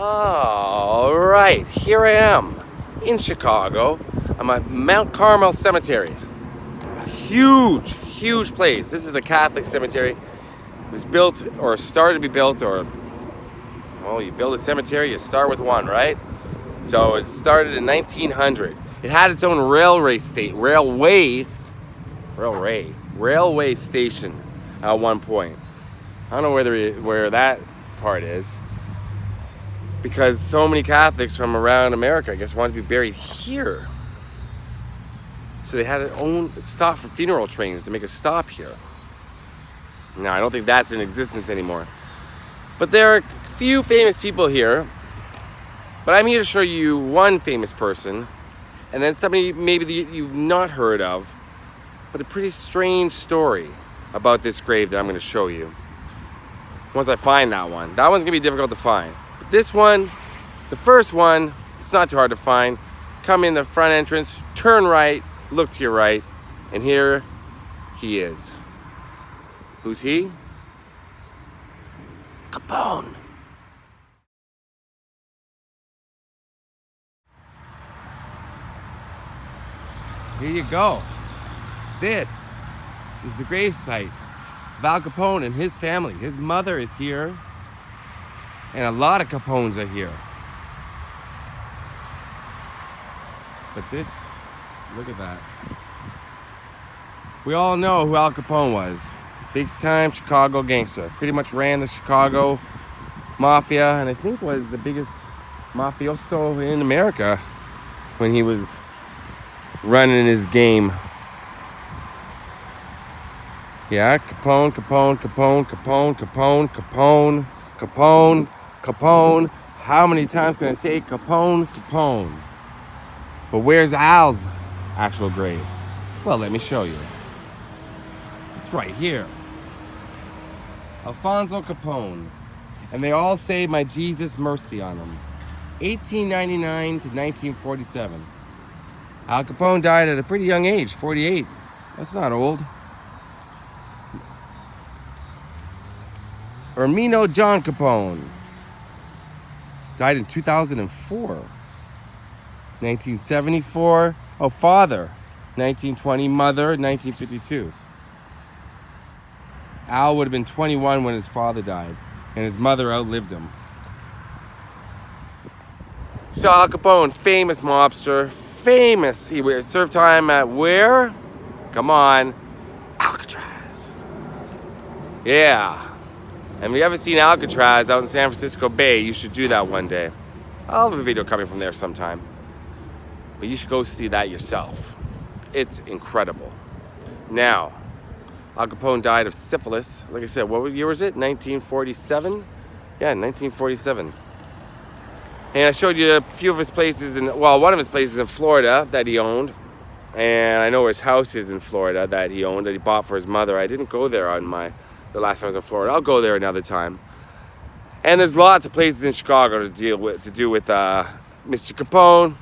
All right, here I am in Chicago. I'm at Mount Carmel Cemetery. A huge, huge place. This is a Catholic cemetery. It was built or started to be built, or, well, you build a cemetery, you start with one, right? So it started in 1900. It had its own railway station at one point. I don't know where that part is, because so many Catholics from around America, I guess, wanted to be buried here. So they had their own stop for funeral trains to make a stop here. Now, I don't think that's in existence anymore. But there are a few famous people here. But I'm here to show you one famous person, and then somebody maybe that you've not heard of, but a pretty strange story about this grave that I'm going to show you. Once I find that one. That one's going to be difficult to find. But this one, the first one, it's not too hard to find. Come in the front entrance, turn right, look to your right, and here he is. Who's he? Capone. Here you go. This is the gravesite of Al Capone and his family. His mother is here, and a lot of Capones are here. But this, look at that. We all know who Al Capone was. Big time Chicago gangster. Pretty much ran the Chicago mafia, and I think was the biggest mafioso in America when he was running his game. Yeah, Capone. How many times can I say Capone? But where's Al's actual grave? Well, let me show you. It's right here. Alfonso Capone. And they all say, "My Jesus, mercy on him." 1899 to 1947. Al Capone died at a pretty young age, 48. That's not old. Ermino John Capone died in 2004. 1974. Oh, father, 1920. Mother, 1952. Al would have been 21 when his father died, and his mother outlived him. So Al Capone, famous mobster, famous. He served time at where? Come on, Alcatraz. Yeah. And if you haven't seen Alcatraz out in San Francisco Bay, you should do that one day. I'll have a video coming from there sometime. But you should go see that yourself. It's incredible. Now, Al Capone died of syphilis. Like I said, what year was it? 1947? Yeah, 1947. And I showed you a few of his places, one of his places in Florida that he owned. And I know his house is in Florida that he owned, that he bought for his mother. I didn't go there the last time I was in Florida. I'll go there another time. And there's lots of places in Chicago to do with Mr. Capone.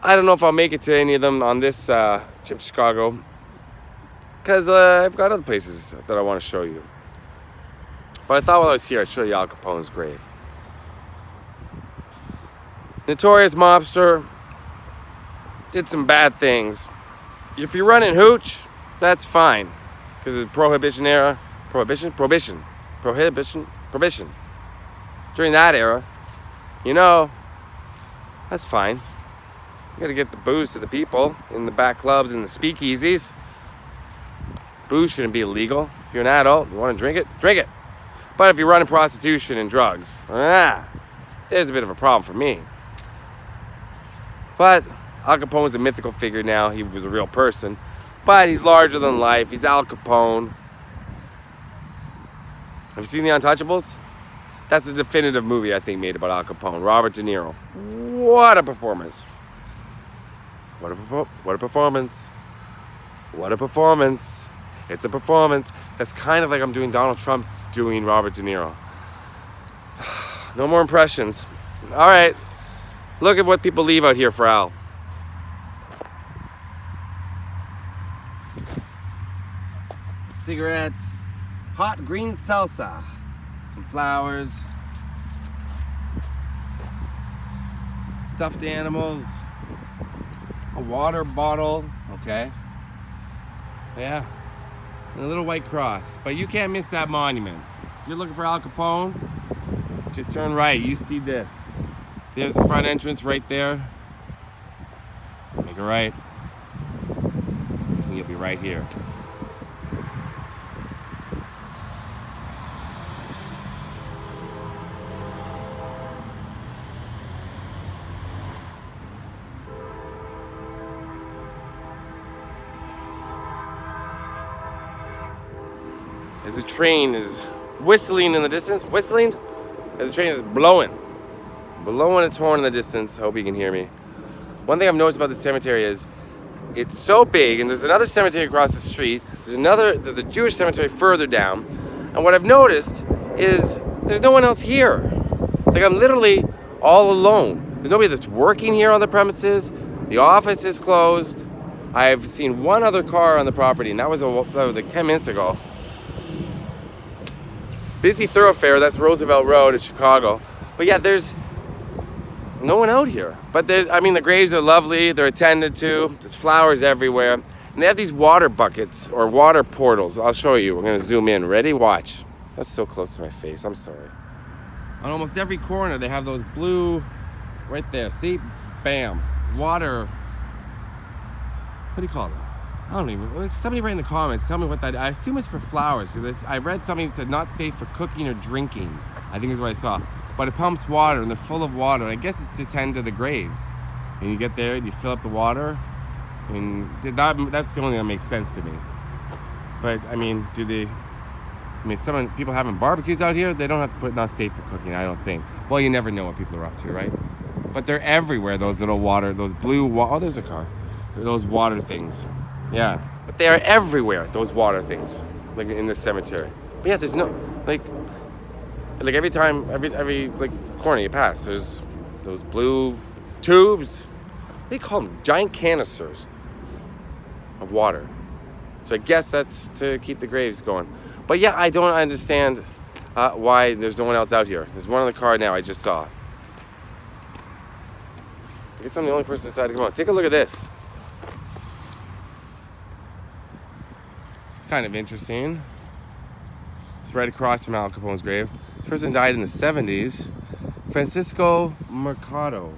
I don't know if I'll make it to any of them on this trip to Chicago, because I've got other places that I want to show you. But I thought while I was here, I'd show you Al Capone's grave. Notorious mobster, did some bad things. If you're running hooch, that's fine, because of the Prohibition era. Prohibition. During that era, that's fine. You gotta get the booze to the people in the back clubs and the speakeasies. Booze shouldn't be illegal. If you're an adult, you want to drink it, drink it. But if you're running prostitution and drugs, there's a bit of a problem for me. But Al Capone's a mythical figure now. He was a real person. But he's larger than life. He's Al Capone. Have you seen The Untouchables? That's the definitive movie, I think, made about Al Capone. Robert De Niro. What a performance. What a performance. What a performance. It's a performance. That's kind of like I'm doing Donald Trump doing Robert De Niro. No more impressions. All right. Look at what people leave out here for Al. Cigarettes. Hot green salsa. Some flowers. stuffed animals, a water bottle, okay, yeah, and a little white cross. But you can't miss that monument. If you're looking for Al Capone, just turn right. You see this. There's the front entrance right there. Make a right, and you'll be right here. As the train is whistling in the distance, as the train is blowing its horn in the distance. I hope you can hear me. One thing I've noticed about this cemetery is it's so big, and there's another cemetery across the street. There's a Jewish cemetery further down. And what I've noticed is there's no one else here. Like, I'm literally all alone. There's nobody that's working here on the premises. The office is closed. I've seen one other car on the property, and that was like 10 minutes ago. Busy thoroughfare, that's Roosevelt Road in Chicago. But yeah, there's no one out here. But the graves are lovely, they're attended to, there's flowers everywhere. And they have these water buckets, or water portals. I'll show you, we're gonna zoom in. Ready? Watch. That's so close to my face, I'm sorry. On almost every corner, they have those blue, right there, see? Bam. Water, what do you call them? I don't even, somebody write in the comments, tell me what that, I assume it's for flowers, because I read something that said not safe for cooking or drinking, I think is what I saw. But it pumps water, and they're full of water, and I guess it's to tend to the graves. And you get there, and you fill up the water, and that's the only thing that makes sense to me. But, people having barbecues out here, they don't have to put not safe for cooking, I don't think. Well, you never know what people are up to, right? But they're everywhere, those little water, those blue, oh, there's a car. Those water things. Yeah, but they are everywhere, those water things, like in the cemetery. But yeah, there's no, like every time, every corner you pass, there's those blue tubes. What do you call them? Giant canisters of water. So I guess that's to keep the graves going. But yeah, I don't understand why there's no one else out here. There's one in the car now, I just saw. I guess I'm the only person inside to come on. Take a look at this. Kind of interesting. It's right across from Al Capone's grave. This person died in the 70s. Francisco Mercado.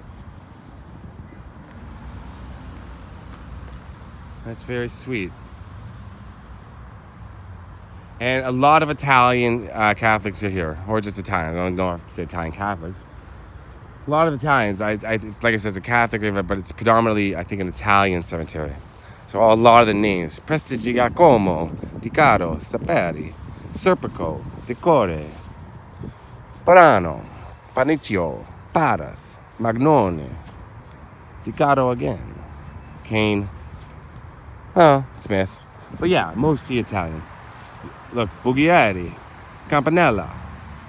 That's very sweet. And a lot of Italian Catholics are here, or just Italian. I don't have to say Italian Catholics. A lot of Italians. Like I said, it's a Catholic grave, but it's predominantly, I think, an Italian cemetery. So a lot of the names: Prestigi, Giacomo, Di Caro, Saperi, Serpico, Decore, Sparano, Paniccio, Paras, Magnone, Di Caro again, Kane, Smith. But yeah, mostly Italian. Look, Bughieri, Campanella,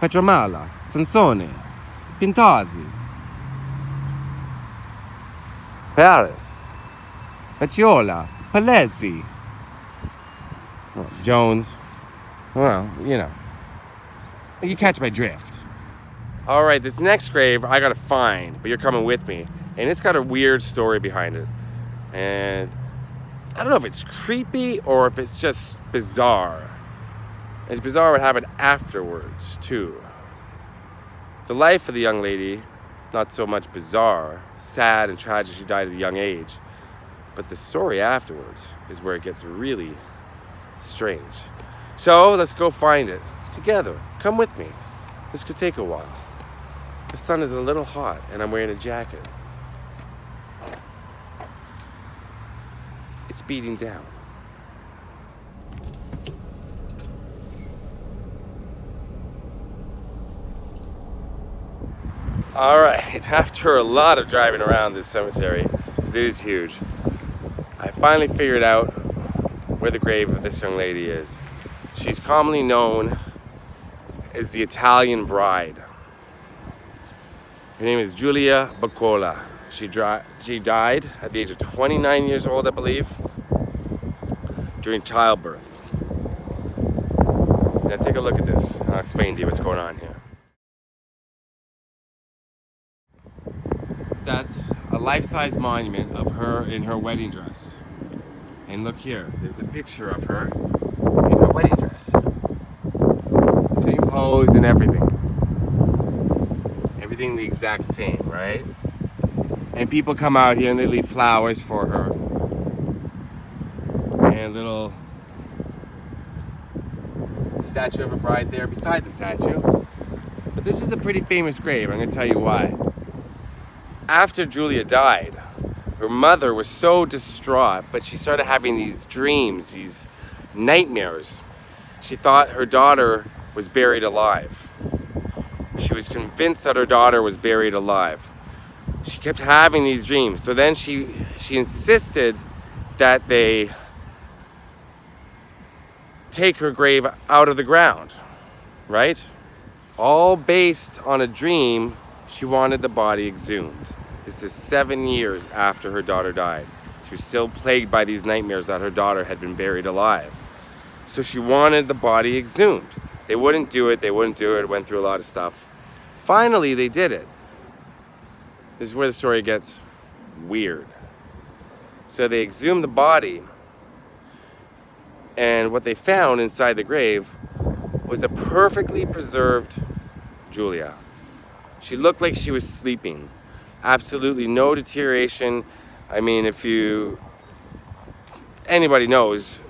Petromala, Sansone, Pintazzi, Paris, Facciola, Palezzi, Jones. Well, you catch my drift. All right, this next grave I gotta find, but you're coming with me. And it's got a weird story behind it. And I don't know if it's creepy or if it's just bizarre. It's bizarre what happened afterwards, too. The life of the young lady, not so much bizarre, sad and tragic. She died at a young age. But the story afterwards is where it gets really strange. So let's go find it together. Come with me. This could take a while. The sun is a little hot and I'm wearing a jacket. It's beating down. All right, after a lot of driving around this cemetery, because it is huge, I finally figured out where the grave of this young lady is. She's commonly known as the Italian Bride. Her name is Giulia Baccola. She died at the age of 29 years old, I believe, during childbirth. Now take a look at this. I'll explain to you what's going on here. That's a life-size monument of her in her wedding dress. And look here, there's a picture of her in her wedding dress. Same pose and everything. Everything the exact same, right? And people come out here and they leave flowers for her. And a little statue of a bride there beside the statue. But this is a pretty famous grave, I'm gonna tell you why. After Julia died, her mother was so distraught, but she started having these dreams, these nightmares. She thought her daughter was buried alive. She was convinced that her daughter was buried alive. She kept having these dreams. So then she insisted that they take her grave out of the ground, right? All based on a dream. She wanted the body exhumed. This is 7 years after her daughter died. She was still plagued by these nightmares that her daughter had been buried alive. So she wanted the body exhumed. They wouldn't do it, It went through a lot of stuff. Finally, they did it. This is where the story gets weird. So they exhumed the body, and what they found inside the grave was a perfectly preserved Julia. She looked like she was sleeping. Absolutely no deterioration. I mean, anybody knows,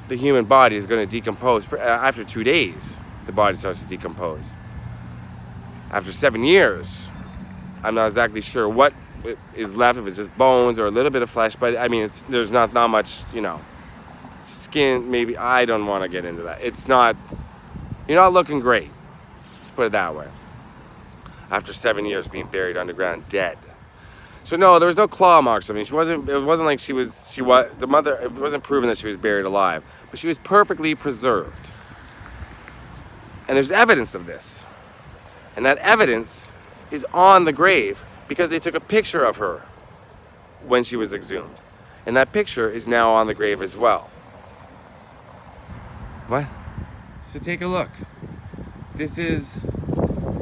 the human body is going to decompose. After 2 days, the body starts to decompose. After 7 years, I'm not exactly sure what is left, if it's just bones or a little bit of flesh, but I mean, there's not much, skin, maybe. I don't want to get into that. You're not looking great. Let's put it that way. After 7 years being buried underground, dead. So no, there was no claw marks. I mean, it wasn't like the mother, it wasn't proven that she was buried alive, but she was perfectly preserved. And there's evidence of this. And that evidence is on the grave because they took a picture of her when she was exhumed. And that picture is now on the grave as well. What? So take a look. This is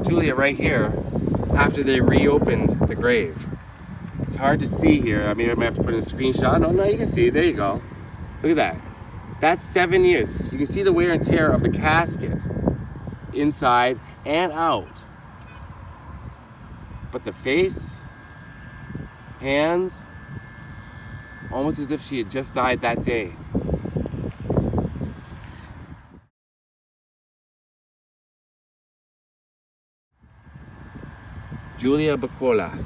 Julia right here after they reopened the grave. It's hard to see here. I mean, I might have to put in a screenshot. No, you can see. There you go. Look at that. That's 7 years. You can see the wear and tear of the casket inside and out. But the face, hands, almost as if she had just died that day. Julia Bacola.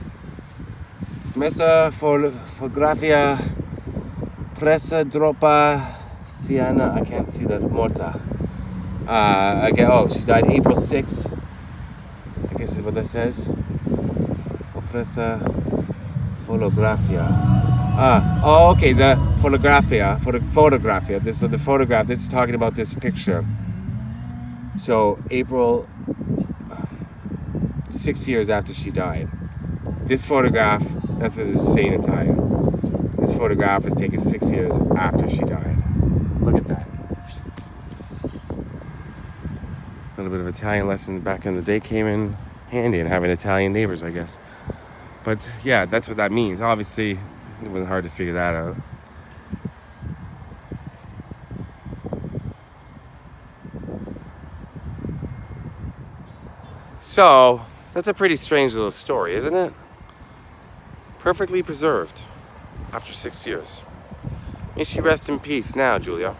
Mesa fotografia presa dropa Siena. I can't see that. Morta. She died April 6th. I guess is what that says. Presa fotografia. Okay. The photografia. This is the photograph. This is talking about this picture. So April, 6 years after she died. This photograph, that's what it's saying in Italian. This photograph was taken 6 years after she died. Look at that. A little bit of Italian lessons back in the day came in handy, and having Italian neighbors, I guess. But yeah, that's what that means. Obviously, it wasn't hard to figure that out. So, that's a pretty strange little story, isn't it? Perfectly preserved after 6 years. May she rest in peace now, Julia.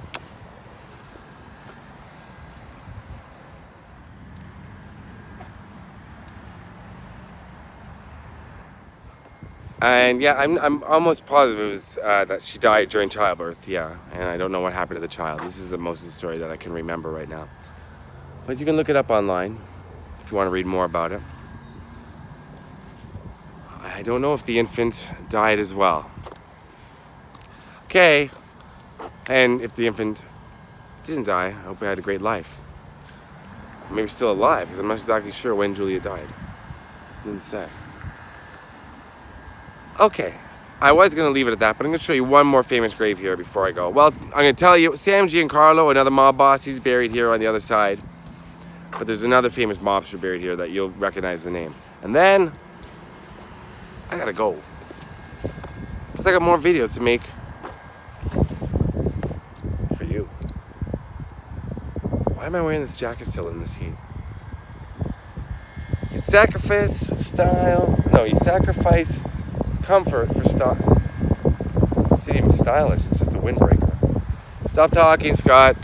And yeah, I'm almost positive it was that she died during childbirth, yeah. And I don't know what happened to the child. This is the most of the story that I can remember right now. But you can look it up online if you want to read more about it. I don't know if the infant died as well. Okay. And if the infant didn't die, I hope he had a great life. Maybe still alive, because I'm not exactly sure when Julia died. Didn't say. Okay, I was going to leave it at that, but I'm going to show you one more famous grave here before I go. Well, I'm going to tell you, Sam Giancarlo, another mob boss, he's buried here on the other side. But there's another famous mobster buried here that you'll recognize the name. And then, I gotta go. Because I got more videos to make for you. Why am I wearing this jacket still in this heat? You sacrifice style. No, you sacrifice comfort for style. It's not even stylish, it's just a windbreaker. Stop talking, Scott.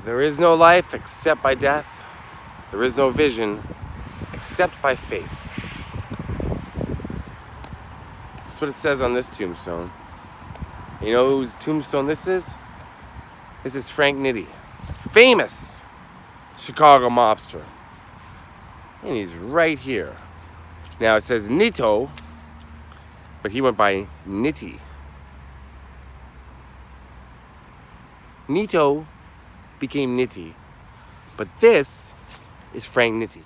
There is no life except by death. There is no vision except by faith. That's what it says on this tombstone. You know whose tombstone this is? This is Frank Nitti. Famous Chicago mobster. And he's right here. Now it says Nitto, but he went by Nitti. Nitto became Nitti, but this is Frank Nitti.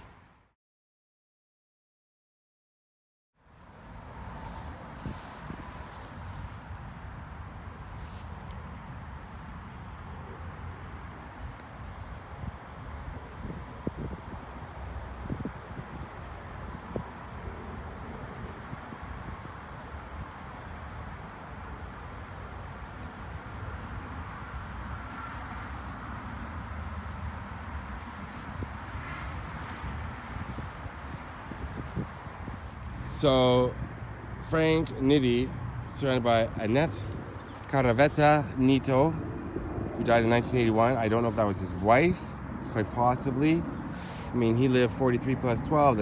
So, Frank Nitti, surrounded by Annette Caravetta Nitto, who died in 1981. I don't know if that was his wife, quite possibly. I mean, he lived 43 plus 12.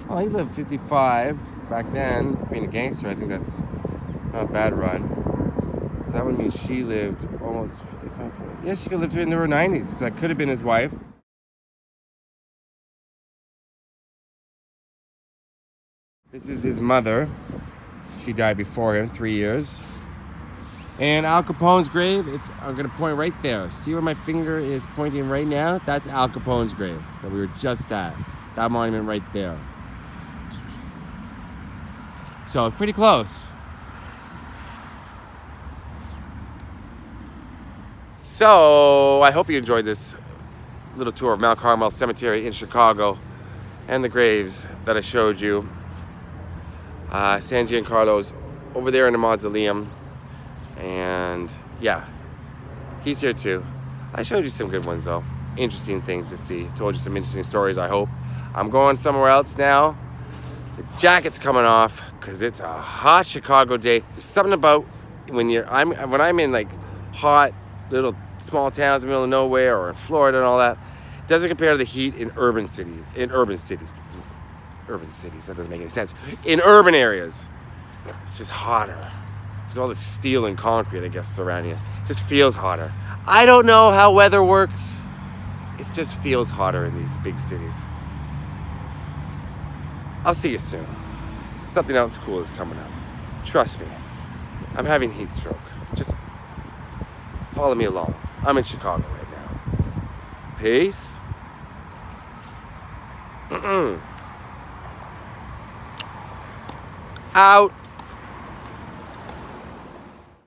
He lived 55 back then. Being a gangster, I think that's not a bad run. So that would mean she lived almost 55. Yeah, she could live into her 90s. So that could have been his wife. This is his mother. She died before him, 3 years. And Al Capone's grave, I'm going to point right there. See where my finger is pointing right now? That's Al Capone's grave that we were just at. That monument right there. So, pretty close. So, I hope you enjoyed this little tour of Mount Carmel Cemetery in Chicago and the graves that I showed you. San Giancarlo's over there in the mausoleum, and yeah, he's here too. I showed you some good ones though, interesting things to see. Told you some interesting stories. I hope. I'm going somewhere else now. The jacket's coming off because it's a hot Chicago day. There's something about when I'm in like hot little small towns in the middle of nowhere or in Florida and all that. It doesn't compare to the heat in urban cities. Urban cities, that doesn't make any sense. In urban areas, it's just hotter. There's all this steel and concrete, I guess, surrounding you. It just feels hotter. I don't know how weather works. It just feels hotter in these big cities. I'll see you soon. Something else cool is coming up. Trust me. I'm having heat stroke. Just follow me along. I'm in Chicago right now. Peace. Out.